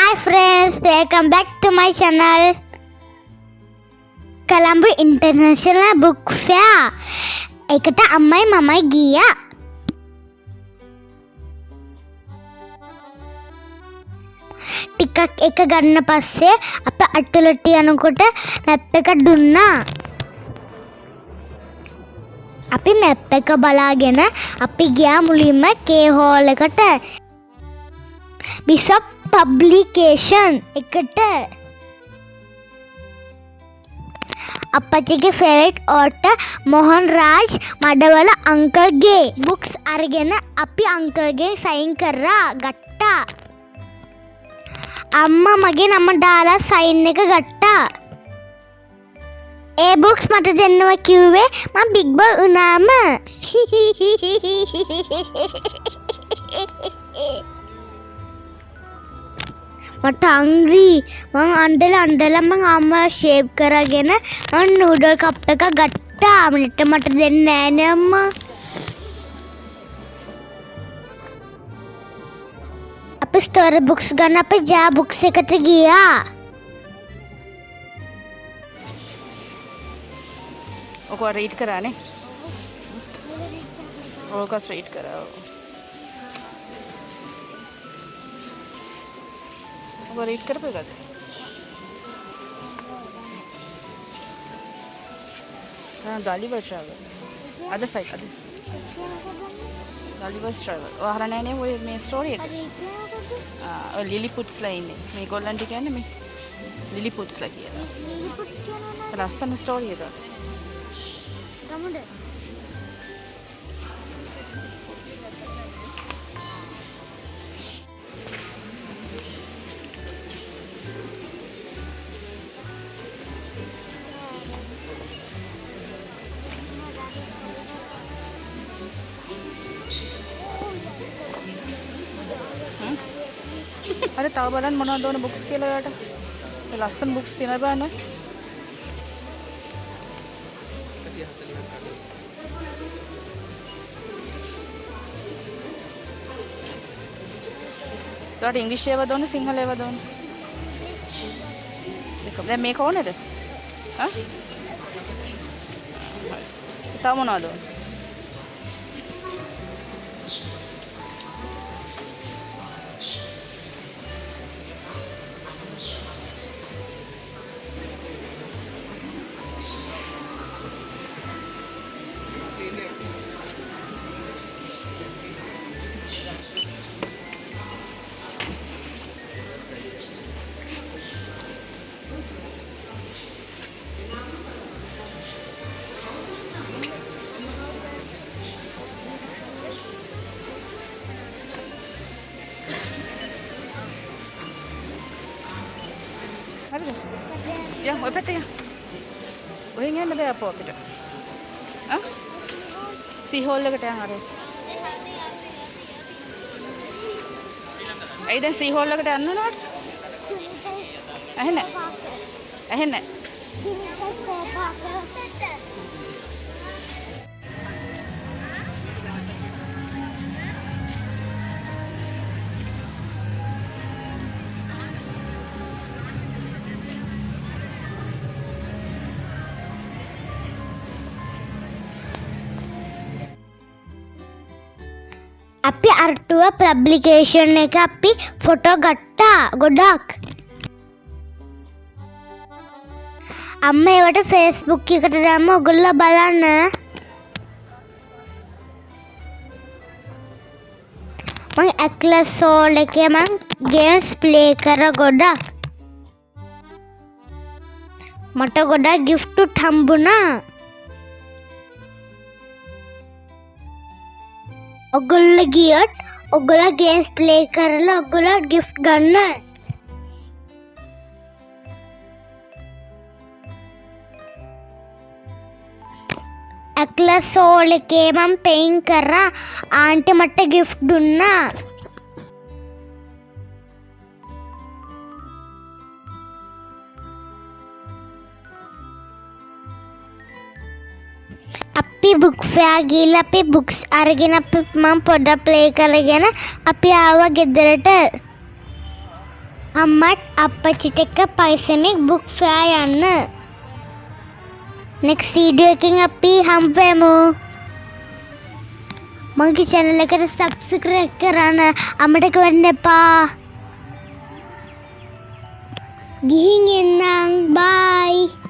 Hi friends, welcome back to my channel. Colombo International Book Fair. එකට අම්මයි මමයි ගියා. ටිකක් එක ගන්න පස්සේ අප අට්ටලට යනකොට මැප් එක දුන්නා. අපි මැප් එක බලාගෙන අපි ගියා මුලින්ම කේ හෝල් එකට. බිෂොප් පබ්ලිකේෂන් එකට. අප්පච්චිගේ ෆේවරිට් ඕටර් මොහන් රාජ් මඩවල අංකල්ගේ බුක්ස් අරගෙන අපි අංකල්ගේ සයින් කරා ගත්තා. අම්මා මගේ නම දාලා සයින් එක ගත්තා. ඒ බුක්ස් මට දෙන්නවා කිව්වේ මම බිග් බෝල් වුණාම. මට හංග්‍රි. මම අඬලා මම අම්මා ෂේප් කරගෙන මම නූඩල් කප් එක ගත්තා. මට දෙන්නේ නෑ නේ අම්මා. අපි ස්ටෝරි බුක්ස් ගන්න අපි ජා බුක්ස් එකට ගියා. ඔක රීඩ් කරානේ. ඔක රීඩ් කරා. ඔක රීඩ් කරපෙකද? ගලිවර් ට්‍රැවල්ස්. අද සයිඩ් අද. ගලිවර් ට්‍රැවල්. ඔයාලා නෑනේ ඔය මේ ස්ටෝරි එක. ඔය ලිලිපුට්ස්ලා ඉන්නේ. මේගොල්ලන්ට කියන්නේ මේ ලිලිපුට්ස්ලා කියලා. ලස්සන ස්ටෝරි එකක්. ගමුද? අර තව බලන්න මොනවද ඕන බුක්ස් කියලා ඔයාලට. ඒ ලස්සන බුක්ස් තියෙනවා බලන්න. ඔයාලට ඉංග්‍රීසි ඒවා දෝන සිංහල ඒවා දෝන. දැන් මේක ඕනේද? හා? තව මොනවද ඕන? Ya, ඔය පැත්තේ යන්න. ඔහෙන් යන්න බෑ අපෝ අපිට. ආ? සී හෝල් එකට යන්න අර. ඇයි දැන් සී හෝල් එකට යන්න ඕනවද? ඇහෙන්නේ නැහැ. ඇහෙන්නේ නැහැ. අපි අර්ටුව පබ්ලිකේෂන් එක අපි ෆොටෝ ගත්තා ගොඩක්. අම්මා ඒවට ෆේස්බුක් එකට දැම්ම ඔයගොල්ලෝ බලන්න. මම ඇක්ලස් සෝල් එකේ මම ගේම්ස් ප්ලේ කර ගොඩක්. මට ගොඩක් ගිෆ්ට් හම්බුණා. ඔගොල්ලෝ ගියොත් ඔගොල්ලෝ ගේම්ස් ප්ලේ කරලා ඔගොල්ලෝ ගිෆ්ට් ගන්න. ඇක්ලස් සෝල් එකේ මම පේන්ට් කරා. ආන්ටි මට ගිෆ්ට් දුන්නා. අපි බුක් ෆෙයා ගිහලා අපි බුක්ස් අරගෙන අපි මම පොඩ්ඩක් ප්ලේ කරගෙන අපි ආවා ගෙදරට. අම්මත් අප්පච්චිට එක්ක පයිසමික් බුක් ෆෙයා යන්න. නෙක්ස්ට් වීඩියෝ එකකින් අපි හම්බෙමු. මගේ channel එකට subscribe කරන්න අමතක වෙන්න එපා. ගිහින් එන්නම්. bye.